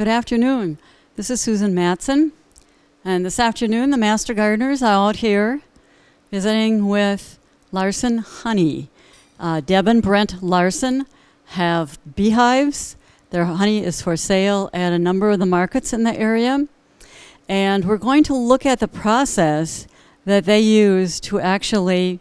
Good afternoon. This is Susan Matson, and this afternoon the Master Gardeners are out here visiting with Larson Honey. Deb and Brent Larson have beehives. Their honey is for sale at a number of the markets in the area, and we're going to look at the process that they use to actually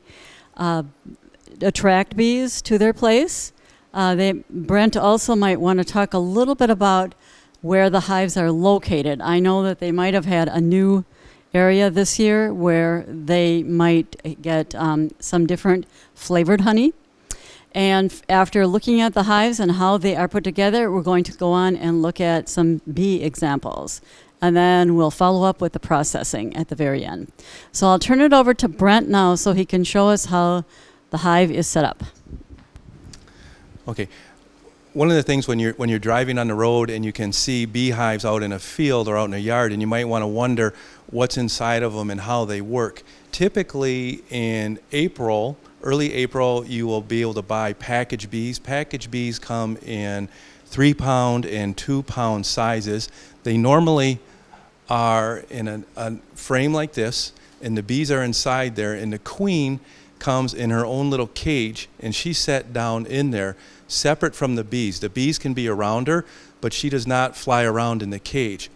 attract bees to their place. Brent also might want to talk a little bit about where the hives are located. I know that they might have had a new area this year where they might get some different flavored honey. And after looking at the hives and how they are put together, we're going to go on and look at some bee examples. And then we'll follow up with the processing at the very end. So I'll turn it over to Brent now so he can show us how the hive is set up. Okay. One of the things when you're driving on the road and you can see beehives out in a field or out in a yard, and you might want to wonder what's inside of them and how they work. Typically in April, early April, you will be able to buy package bees. Package bees come in 3-pound and 2-pound sizes. They normally are in a frame like this, and the bees are inside there, and the queen comes in her own little cage, and she's set down in there separate from the bees. The bees can be around her, but she does not fly around in the cage.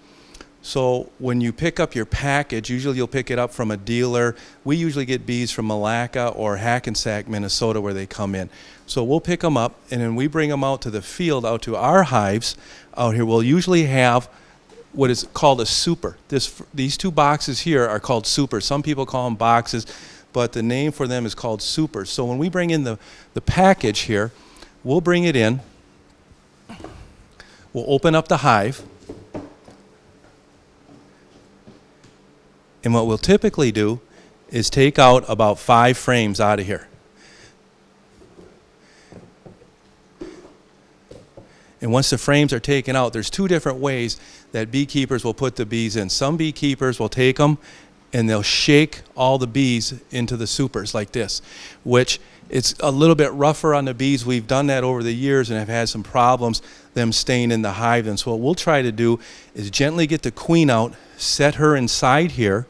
So when you pick up your package, usually you'll pick it up from a dealer. We usually get bees from Malacca or Hackensack, Minnesota, where they come in. So we'll pick them up, and then we bring them out to the field, out to our hives out here. We'll usually have what is called a super. These two boxes here are called supers. Some people call them boxes, but the name for them is called supers. So when we bring in the package here, we'll bring it in. We'll open up the hive. And what we'll typically do is take out about 5 frames out of here. And once the frames are taken out, there's 2 different ways that beekeepers will put the bees in. Some beekeepers will take them and they'll shake all the bees into the supers like this, which it's a little bit rougher on the bees. We've done that over the years and have had some problems them staying in the hive. And so what we'll try to do is gently get the queen out, set her inside here,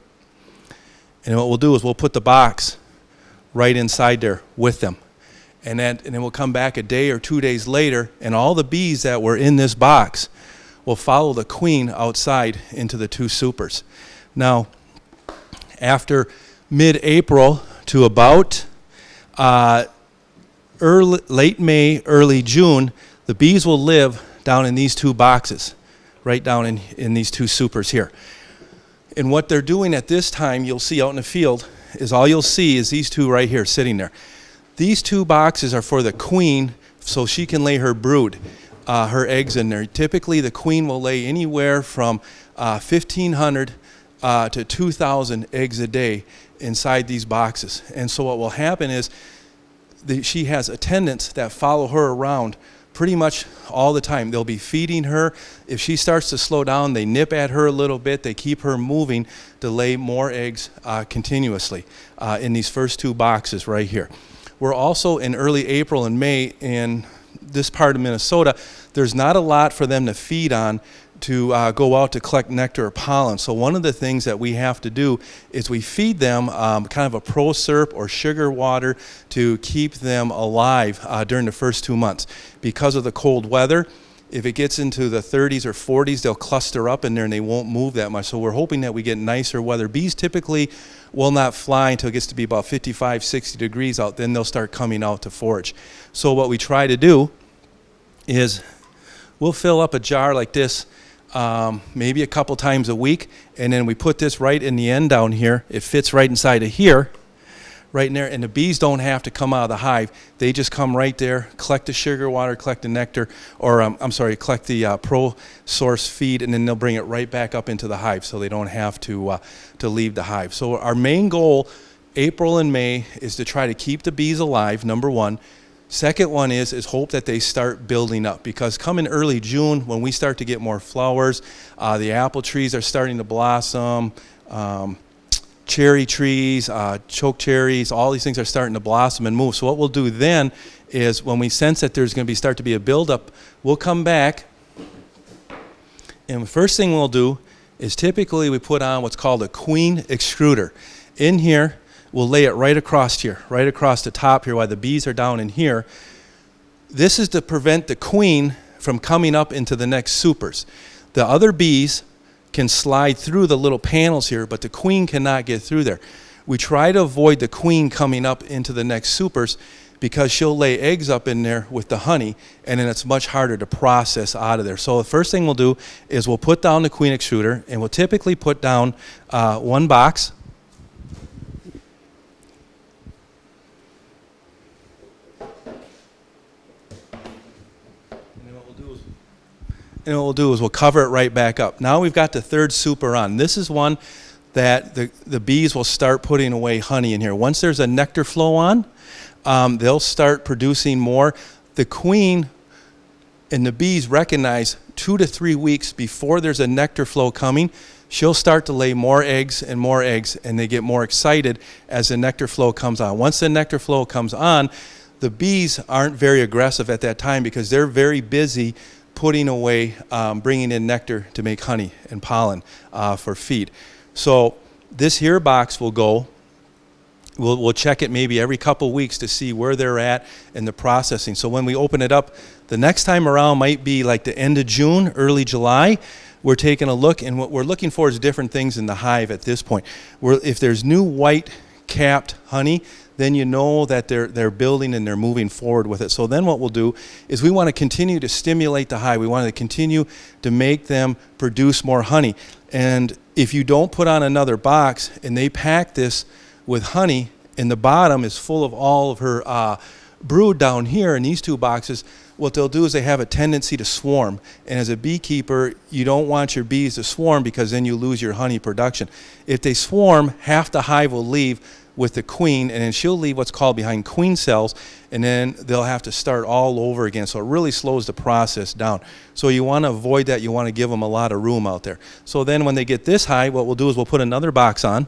and what we'll do is we'll put the box right inside there with them. And then we'll come back a day or 2 days later, and all the bees that were in this box will follow the queen outside into the 2 supers. Now, after mid-April to about late May, early June, the bees will live down in these 2 boxes, right down in these 2 supers here. And what they're doing at this time, you'll see out in the field, is all you'll see is these 2 right here sitting there. These 2 boxes are for the queen so she can lay her brood, her eggs in there. Typically the queen will lay anywhere from 1,500 to 2,000 eggs a day inside these boxes. And so what will happen is she has attendants that follow her around pretty much all the time. They'll be feeding her. If she starts to slow down, they nip at her a little bit. They keep her moving to lay more eggs continuously in these first 2 boxes right here. We're also in early April and May in this part of Minnesota. There's not a lot for them to feed on to go out to collect nectar or pollen. So one of the things that we have to do is we feed them kind of a ProSerp or sugar water to keep them alive during the first 2 months. Because of the cold weather, if it gets into the 30s or 40s, they'll cluster up in there and they won't move that much. So we're hoping that we get nicer weather. Bees typically will not fly until it gets to be about 55, 60 degrees out. Then they'll start coming out to forage. So what we try to do is we'll fill up a jar like this maybe a couple times a week, and then we put this right in the end down here. It fits right inside of here, right in there, and the bees don't have to come out of the hive. They just come right there, collect the sugar water, collect the nectar, or collect the pro-source feed, and then they'll bring it right back up into the hive so they don't have to leave the hive. So our main goal, April and May, is to try to keep the bees alive, number 1. Second one is hope that they start building up, because coming early June, when we start to get more flowers, the apple trees are starting to blossom, cherry trees, choke cherries, all these things are starting to blossom and move. So what we'll do then is when we sense that there's going to start to be a buildup, we'll come back And the first thing we'll do is typically we put on what's called a queen extruder. In here, we'll lay it right across here, right across the top here while the bees are down in here. This is to prevent the queen from coming up into the next supers. The other bees can slide through the little panels here, but the queen cannot get through there. We try to avoid the queen coming up into the next supers because she'll lay eggs up in there with the honey, and then it's much harder to process out of there. So the first thing we'll do is we'll put down the queen extruder, and we'll typically put down one box. And what we'll do is we'll cover it right back up. Now we've got the third super on. This is one that the bees will start putting away honey in here. Once there's a nectar flow on, they'll start producing more. The queen and the bees recognize 2 to 3 weeks before there's a nectar flow coming, she'll start to lay more eggs, and they get more excited as the nectar flow comes on. Once the nectar flow comes on, the bees aren't very aggressive at that time because they're very busy putting away, bringing in nectar to make honey and pollen for feed. So this here box will go, we'll check it maybe every couple weeks to see where they're at in the processing. So when we open it up, the next time around might be like the end of June, early July. We're taking a look, and what we're looking for is different things in the hive at this point. If there's new white capped honey, then you know that they're building and they're moving forward with it. So then what we'll do is we want to continue to stimulate the hive. We want to continue to make them produce more honey. And if you don't put on another box and they pack this with honey and the bottom is full of all of her brood down here in these two boxes, what they'll do is they have a tendency to swarm. And as a beekeeper, you don't want your bees to swarm because then you lose your honey production. If they swarm, half the hive will leave with the queen, and then she'll leave what's called behind queen cells, and then they'll have to start all over again. So it really slows the process down. So you want to avoid that. You want to give them a lot of room out there. So then when they get this high, what we'll do is we'll put another box on.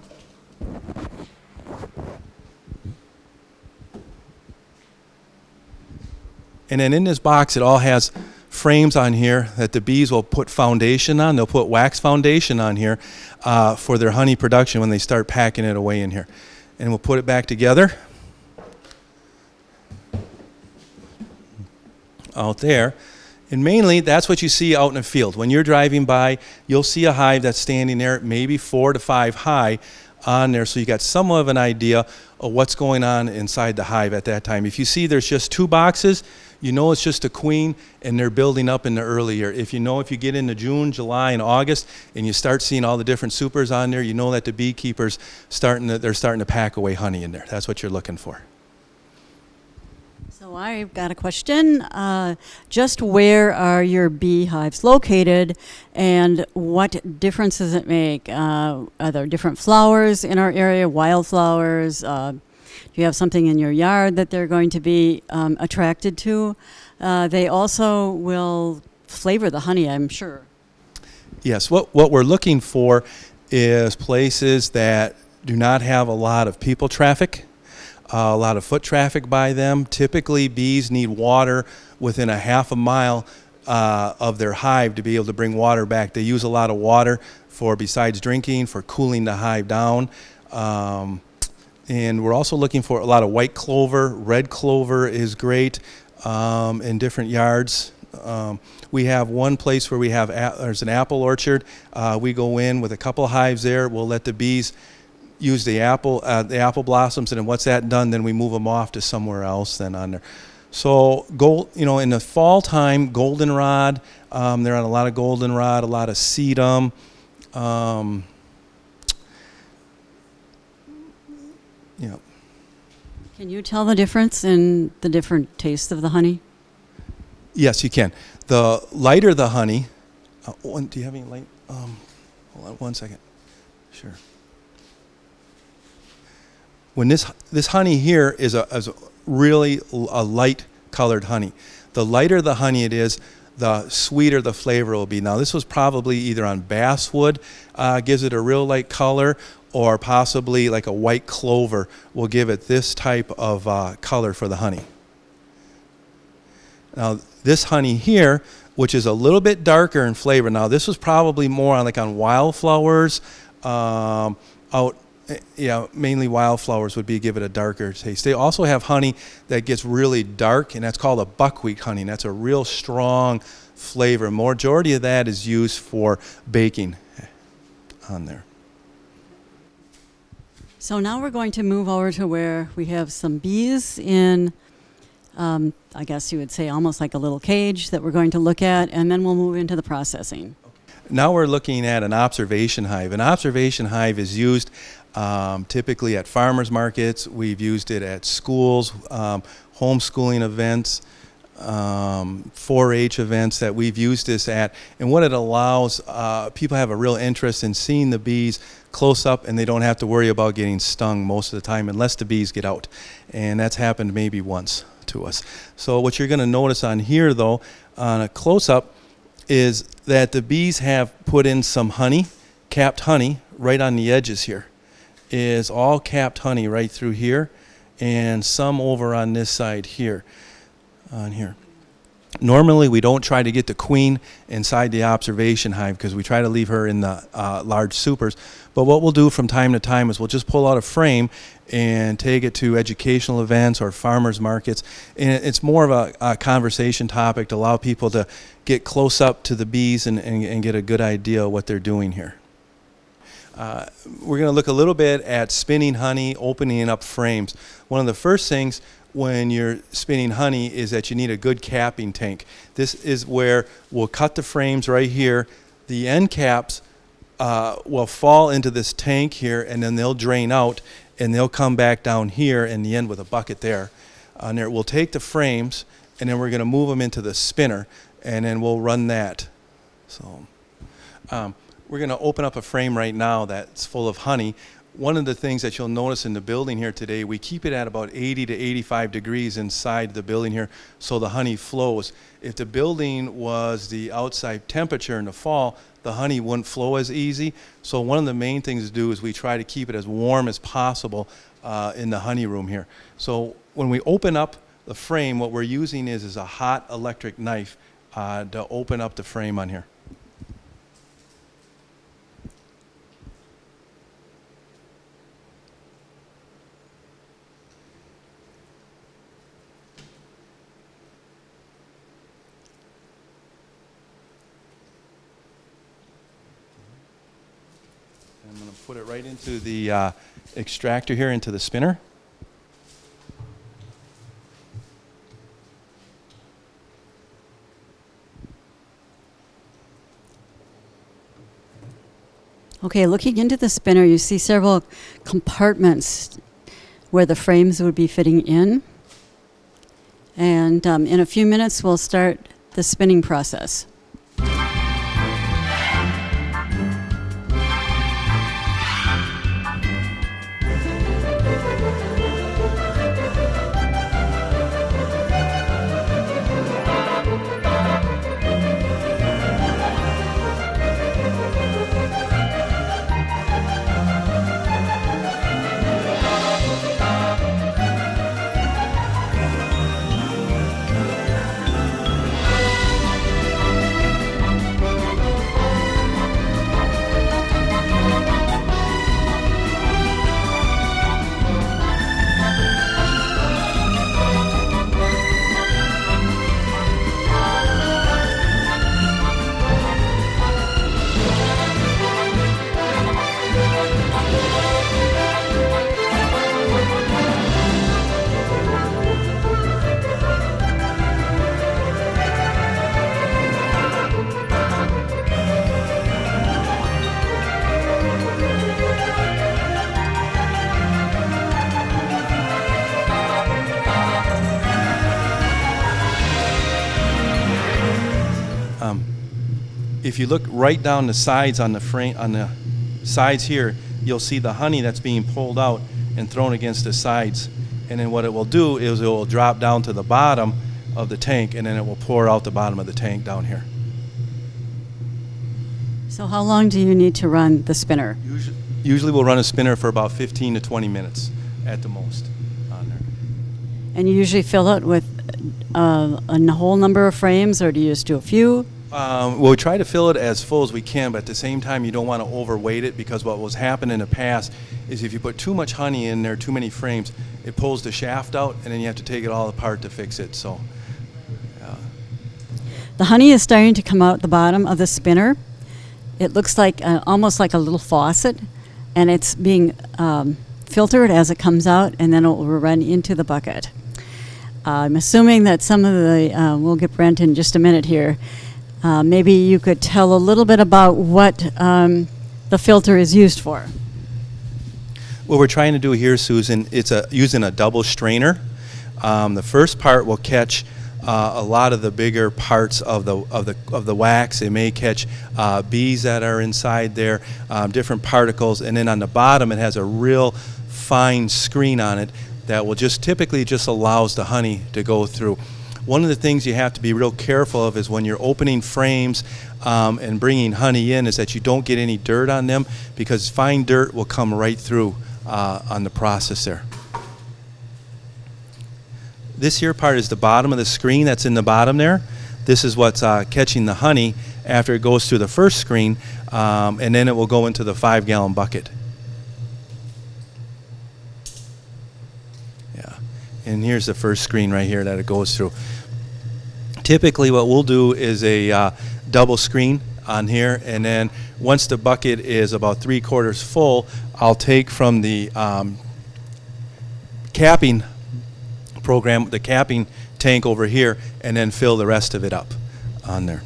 And then in this box, it all has frames on here that the bees will put foundation on. They'll put wax foundation on here for their honey production when they start packing it away in here. And we'll put it back together out there. And mainly, that's what you see out in the field. When you're driving by, you'll see a hive that's standing there, maybe 4 to 5 high on there, so you got somewhat of an idea of what's going on inside the hive at that time. If you see there's just 2 boxes, you know it's just a queen, and they're building up in the early year. If you get into June, July, and August, and you start seeing all the different supers on there, you know that the beekeepers they're starting to pack away honey in there. That's what you're looking for. So I've got a question. Just where are your beehives located, and what difference does it make? Are there different flowers in our area, wildflowers? Do you have something in your yard that they're going to be attracted to? They also will flavor the honey, I'm sure. Yes, what we're looking for is places that do not have a lot of people traffic, a lot of foot traffic by them. Typically, bees need water within a half a mile of their hive to be able to bring water back. They use a lot of water besides drinking, for cooling the hive down. And we're also looking for a lot of white clover. Red clover is great in different yards. We have one place where there's an apple orchard. We go in with a couple of hives there. We'll let the bees use the apple blossoms, and then once that's done, then we move them off to somewhere else then on there. So in the fall time, goldenrod, they're on a lot of goldenrod, a lot of sedum. Can you tell the difference in the different tastes of the honey? Yes, you can. The lighter the honey, do you have any light? Hold on 1 second. Sure. When this honey here is a really light colored honey. The lighter the honey it is, the sweeter the flavor will be. Now this was probably either on basswood, gives it a real light color, or possibly like a white clover will give it this type of color for the honey. Now This honey here, which is a little bit darker in flavor. Now, this was probably more on like on wildflowers, mainly wildflowers would be give it a darker taste. They also have honey that gets really dark, and that's called a buckwheat honey. And that's a real strong flavor. Majority of that is used for baking on there. So now we're going to move over to where we have some bees in, I guess you would say almost like a little cage that we're going to look at, and then we'll move into the processing. Now we're looking at an observation hive. An observation hive is used typically at farmers markets. We've used it at schools, homeschooling events, 4-H events that we've used this at. And what it allows, people have a real interest in seeing the bees close up, and they don't have to worry about getting stung most of the time unless the bees get out. And that's happened maybe once to us. So what you're going to notice on here, though, on a close-up, is that the bees have put in some honey, capped honey, right on the edges here. Is all capped honey right through here, and some over on this side here, on here. Normally we don't try to get the queen inside the observation hive because we try to leave her in the large supers. But what we'll do from time to time is we'll just pull out a frame and take it to educational events or farmers markets. And it's more of a conversation topic to allow people to get close up to the bees and get a good idea of what they're doing here. We're going to look a little bit at spinning honey, opening up frames. One of the first things when you're spinning honey is that you need a good capping tank. This is where we'll cut the frames right here. The end caps will fall into this tank here, and then they'll drain out, and they'll come back down here in the end with a bucket there. And there we'll take the frames, and then we're going to move them into the spinner, and then we'll run that. So we're going to open up a frame right now that's full of honey. One of the things that you'll notice in the building here today, we keep it at about 80 to 85 degrees inside the building here so the honey flows. If the building was the outside temperature in the fall, the honey wouldn't flow as easy. So one of the main things to do is we try to keep it as warm as possible in the honey room here. So when we open up the frame, what we're using is a hot electric knife to open up the frame on here. I'm going to put it right into the extractor here, into the spinner. Okay, looking into the spinner, you see several compartments where the frames would be fitting in. And in a few minutes, we'll start the spinning process. If you look right down the sides on the frame, on the sides here, you'll see the honey that's being pulled out and thrown against the sides. And then what it will do is it will drop down to the bottom of the tank, and then it will pour out the bottom of the tank down here. So how long do you need to run the spinner? Usually we'll run a spinner for about 15 to 20 minutes at the most on there. And you usually fill it with a whole number of frames, or do you just do a few? Well, we try to fill it as full as we can, but at the same time, you don't want to overweight it, because what was happening in the past is if you put too much honey in there, too many frames, it pulls the shaft out, and then you have to take it all apart to fix it. So, the honey is starting to come out the bottom of the spinner. It looks like almost like a little faucet, and it's being filtered as it comes out, and then it will run into the bucket. I'm assuming that some of the, we'll get Brent in just a minute here. Maybe you could tell a little bit about what the filter is used for. what we're trying to do here, Susan, it's using a double strainer. The first part will catch a lot of the bigger parts of the wax. It may catch bees that are inside there, different particles, and then on the bottom it has a real fine screen on it that will typically allows the honey to go through. One of the things you have to be real careful of is when you're opening frames and bringing honey in, is that you don't get any dirt on them, because fine dirt will come right through on the process there. This here part is the bottom of the screen that's in the bottom there. This is what's catching the honey after it goes through the first screen, and then it will go into the 5-gallon bucket. Yeah, and here's the first screen right here that it goes through. Typically what we'll do is a double screen on here, and then once the bucket is about 3/4 full, I'll take from the capping program, the capping tank over here, and then fill the rest of it up on there.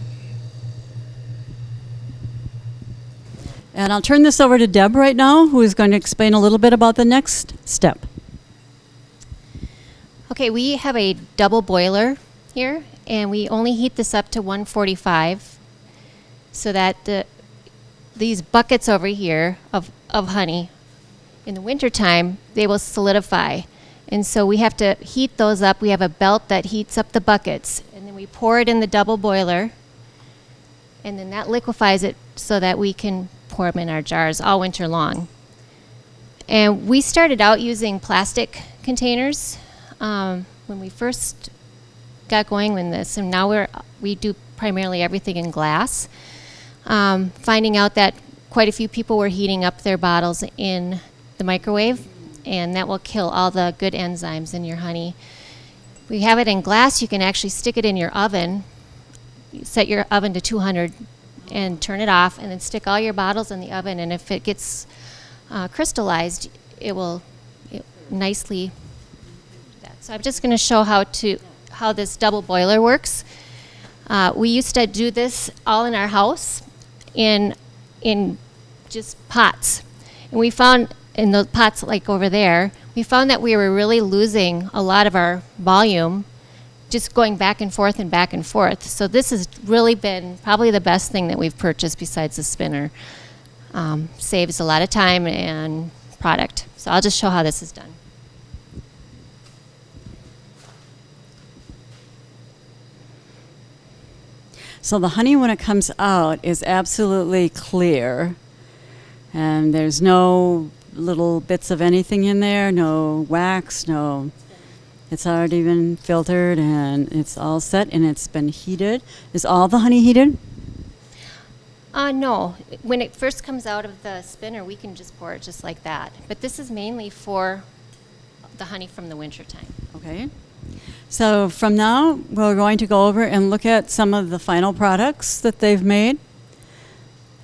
And I'll turn this over to Deb right now, who is going to explain a little bit about the next step. Okay, we have a double boiler here, and we only heat this up to 145 so that these buckets over here of honey, in the wintertime, they will solidify. And so we have to heat those up. We have a belt that heats up the buckets, and then we pour it in the double boiler, and then that liquefies it so that we can pour them in our jars all winter long. And we started out using plastic containers when we first got going with this, and now we do primarily everything in glass. Finding out that quite a few people were heating up their bottles in the microwave, and that will kill all the good enzymes in your honey. We have it in glass. You can actually stick it in your oven. You set your oven to 200 and turn it off, and then stick all your bottles in the oven, and if it gets crystallized, it will nicely do that. So I'm just going to show how this double boiler works. We used to do this all in our house in just pots, and we found in the pots like over there, we found that we were really losing a lot of our volume just going back and forth and back and forth. So this has really been probably the best thing that we've purchased besides the spinner. Saves a lot of time and product. So I'll just show how this is done. So the honey, when it comes out, is absolutely clear, and there's no little bits of anything in there, no wax, no. It's already been filtered, and it's all set, and it's been heated. Is all the honey heated? No. When it first comes out of the spinner, we can just pour it just like that. But this is mainly for the honey from the wintertime. Okay. So from now, we're going to go over and look at some of the final products that they've made.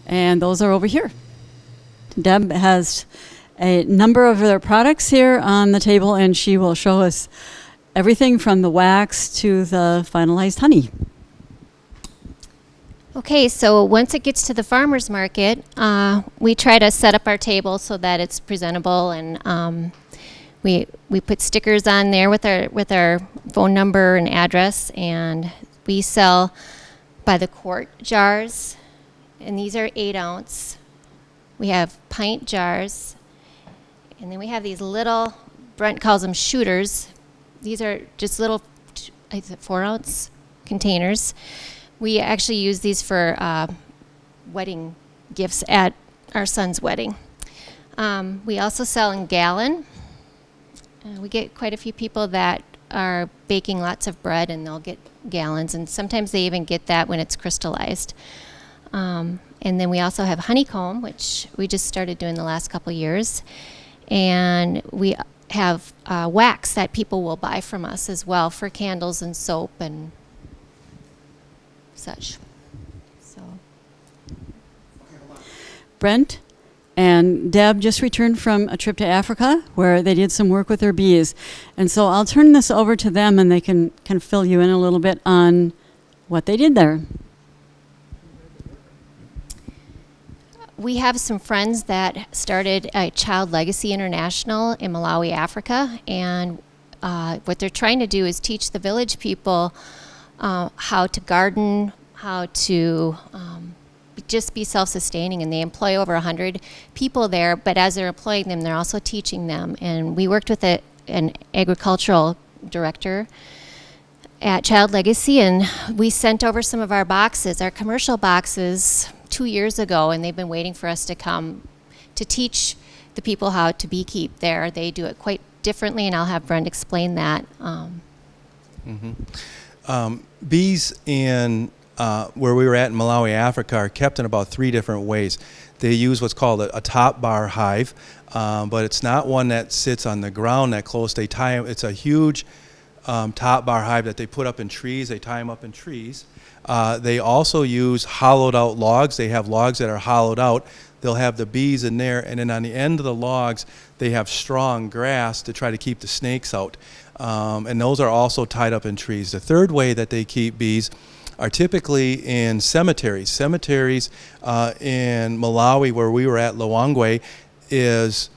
And those are over here. Deb has a number of their products here on the table, and she will show us everything from the wax to the finalized honey. Okay, so once it gets to the farmer's market, we try to set up our table so that it's presentable, and we put stickers on there with our phone number and address, and we sell by the quart jars, and these are 8 ounce. We have pint jars, and then we have these little, Brent calls them shooters. These are just little, 4 ounce containers. We actually use these for wedding gifts at our son's wedding. We also sell in gallon. We get quite a few people that are baking lots of bread, and they'll get gallons, and sometimes they even get that when it's crystallized. And then we also have honeycomb, which we just started doing the last couple years. And we have wax that people will buy from us as well for candles and soap and such. So, Brent and Deb just returned from a trip to Africa where they did some work with their bees. And so I'll turn this over to them and they can fill you in a little bit on what they did there. we have some friends that started a Child Legacy International in Malawi, Africa, and what they're trying to do is teach the village people how to garden, how to just be self-sustaining, and they employ over 100 people there, but as they're employing them, they're also teaching them. And we worked with an agricultural director at Child Legacy, and we sent over some of our boxes, our commercial boxes, 2 years ago, and they've been waiting for us to come to teach the people how to beekeep there. They do it quite differently, and I'll have Brent explain that. Bees in where we were at in Malawi, Africa, are kept in about 3 different ways. They use what's called a top bar hive, but it's not one that sits on the ground that close. They tie 'em, it's a huge top bar hive that they put up in trees. They tie them up in trees. They also use hollowed out logs. They have logs that are hollowed out. They'll have the bees in there, and then on the end of the logs, they have straw and grass to try to keep the snakes out. And those are also tied up in trees. The third way that they keep bees are typically in cemeteries. Cemeteries in Malawi, where we were at, Lwangwe, is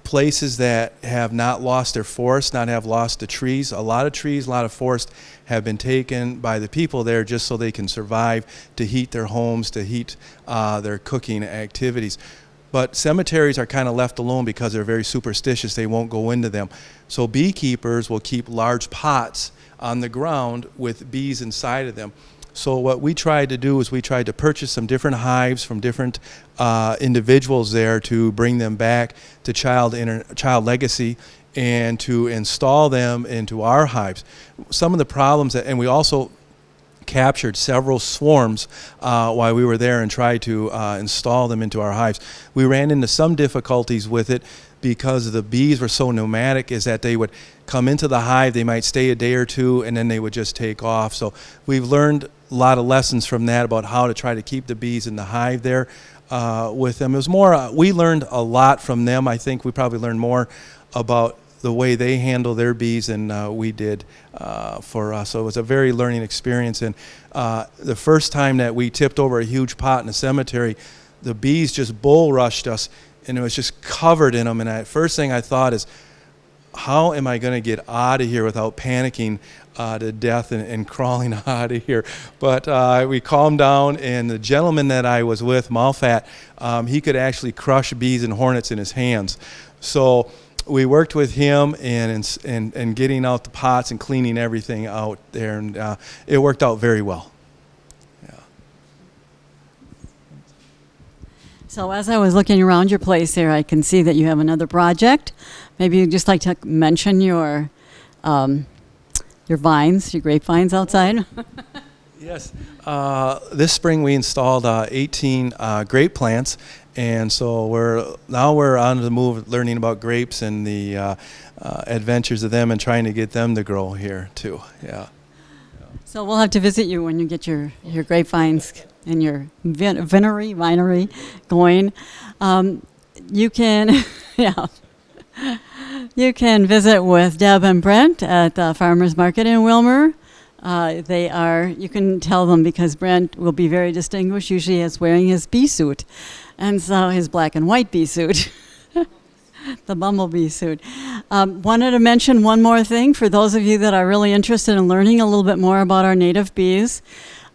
places that have not lost their forest, not have lost the trees. A lot of trees, a lot of forest have been taken by the people there just so they can survive, to heat their homes, to heat their cooking activities. But cemeteries are kind of left alone because they're very superstitious. They won't go into them. So beekeepers will keep large pots on the ground with bees inside of them. So what we tried to do is we tried to purchase some different hives from different individuals there to bring them back to Child Legacy and to install them into our hives. Some of the problems, and we also captured several swarms while we were there and tried to install them into our hives. We ran into some difficulties with it because the bees were so nomadic, is that they would come into the hive, they might stay a day or two, and then they would just take off. So we've learned a lot of lessons from that about how to try to keep the bees in the hive there with them. It was more, we learned a lot from them. I think we probably learned more about the way they handle their bees than we did for us. So it was a very learning experience. And the first time that we tipped over a huge pot in a cemetery, the bees just bull rushed us, and it was just covered in them. And the first thing I thought is, how am I going to get out of here without panicking to death and crawling out of here? But we calmed down, and the gentleman that I was with, Malfat, he could actually crush bees and hornets in his hands. So we worked with him in getting out the pots and cleaning everything out there, and it worked out very well. So as I was looking around your place here, I can see that you have another project. Maybe you'd just like to mention your vines, your grapevines outside. Yes. This spring we installed 18 grape plants, and so we're on the move learning about grapes and the adventures of them and trying to get them to grow here too. Yeah. So we'll have to visit you when you get your grapevines and your vinery going. You can, yeah. You can visit with Deb and Brent at the Farmers Market in Wilmer. You can tell them, because Brent will be very distinguished, usually as wearing his bee suit, and so his black and white bee suit. The bumblebee suit. Wanted to mention one more thing for those of you that are really interested in learning a little bit more about our native bees.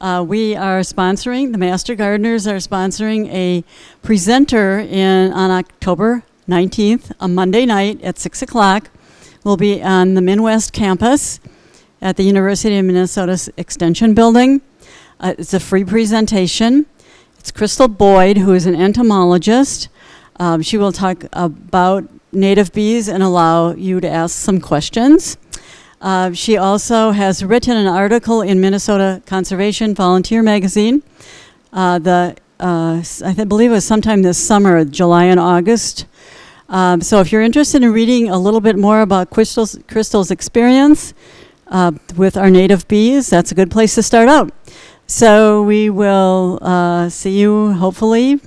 We are sponsoring, the Master Gardeners are sponsoring a presenter on October 19th, a Monday night at 6 o'clock. We'll be on the Midwest campus at the University of Minnesota Extension Building. It's a free presentation. It's Crystal Boyd, who is an entomologist. She will talk about native bees and allow you to ask some questions. She also has written an article in Minnesota Conservation Volunteer Magazine. I believe it was sometime this summer, July and August. So if you're interested in reading a little bit more about Crystal's experience with our native bees, that's a good place to start out. So we will see you hopefully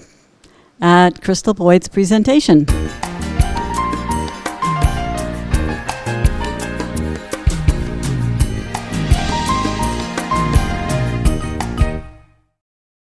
at Crystal Boyd's presentation.